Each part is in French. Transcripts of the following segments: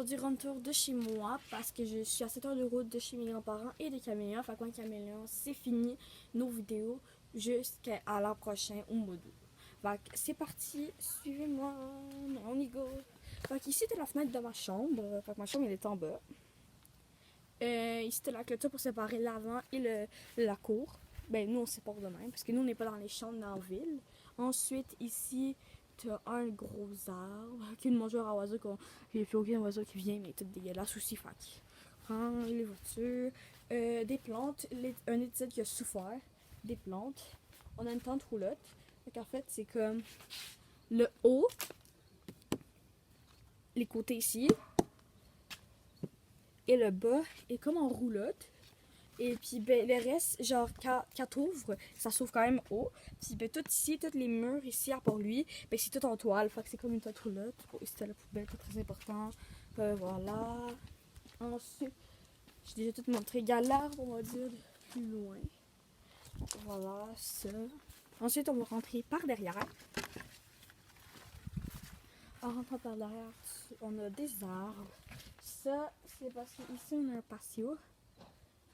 aujourd'hui retour de chez moi parce que je suis à 7 heures de route de chez mes grands-parents et des caméléons. Fait que caméléons, c'est fini nos vidéos jusqu'à l'an prochain au mois d'août. Fait que c'est parti, suivez-moi, on y go. Fait que ici, c'est la fenêtre de ma chambre. Fait que ma chambre, elle est en bas. Ici, c'est la clôture pour séparer l'avant et la cour. Ben, nous, on sépare de même parce que nous, on n'est pas dans les champs dans la ville. Ensuite, ici, t'as un gros arbre, qu'une mangeur à oiseaux, il n'y a plus aucun oiseau qui vient, mais tout dégueulasse aussi. Fait que, les voitures, des plantes, un épisode qui a souffert, des plantes. On a une tente roulotte. Fait en fait, c'est comme le haut, les côtés ici, et le bas est comme en roulotte. Et puis ben, le reste, genre quand t'ouvres, ça s'ouvre quand même haut. Puis ben, tout ici, tous les murs ici, à part lui, ben, c'est tout en toile. Fait que c'est comme une tente roulotte. Bon, ici c'était la poubelle, pas très important. Voilà. Ensuite, j'ai déjà tout montré. Il y a l'arbre, on va dire, de plus loin. Voilà, ça. Ensuite, on va rentrer par derrière. En rentrant par derrière, on a des arbres. Ça, c'est parce qu'ici, on a un patio.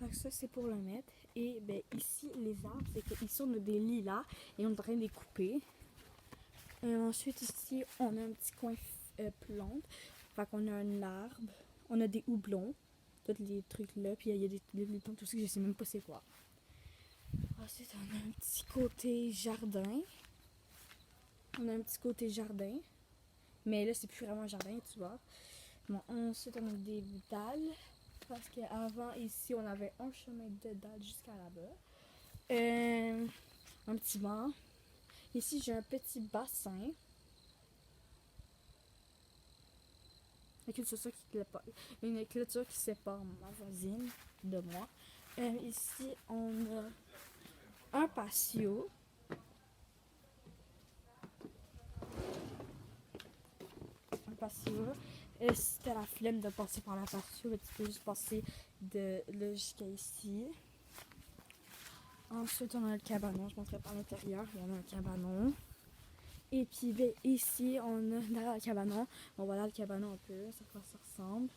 Donc ça, c'est pour le mettre. Et ben ici, les arbres, c'est qu'ici, on a des lilas et on est en train de les couper. Ensuite, ici, on a un petit coin plante. Fait qu'on a un arbre. On a des houblons. Tous les trucs là. Puis il y a des plantes aussi que je sais même pas c'est quoi. Ensuite, on a un petit côté jardin. Mais là, c'est plus vraiment un jardin, tu vois. Bon, ensuite, on a des dalles. Parce qu'avant, ici, on avait un chemin de dalles jusqu'à là-bas. Un petit banc. Ici, j'ai un petit bassin. Avec une clôture qui sépare ma voisine de moi. Ici, on a un patio. C'était la flemme de passer par la patio, mais tu peux juste passer de là jusqu'à ici. Ensuite, on a le cabanon. Je montrerai par l'intérieur. On a un cabanon. Et puis ben, ici, on a derrière le cabanon. Bon, voilà le cabanon un peu. Ça quoi ça ressemble.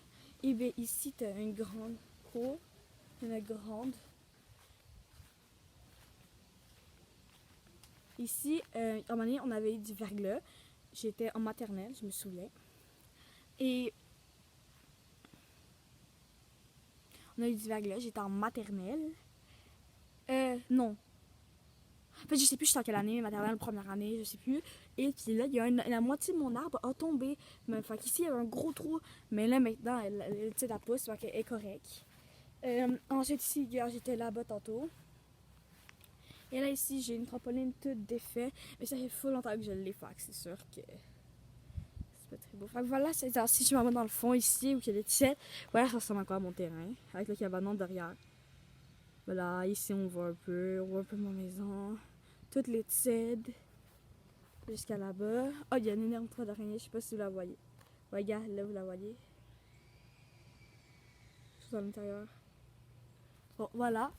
Et bien ici, tu as une grande cour. Une grande. Ici, à un moment donné, on avait eu du verglas. J'étais en maternelle, je me souviens. Et on a eu du verglas. J'étais en maternelle. Non. En fait, je sais plus, j'étais en quelle année, maternelle, première année, je sais plus. Et puis là, il y a la moitié de mon arbre a tombé. Fait qu'ici, il y avait un gros trou. Mais là, maintenant, elle pousse, fait qu'elle est correcte. Ensuite, ici, j'étais là-bas tantôt. Et là, ici, j'ai une trampoline toute défaite. Mais ça fait full longtemps que je l'ai fait, c'est sûr que c'est pas très beau. Fait que voilà, si je m'en vais dans le fond ici, où il y a des tièdes, voilà, ça ressemble encore à mon terrain, avec le cabanon derrière. Voilà, ici, on voit un peu ma maison. Toutes les tièdes. Jusqu'à là-bas. Oh, il y a une énorme toile d'araignée, je sais pas si vous la voyez. Regarde, là, vous la voyez. Tout à l'intérieur. Bon, voilà.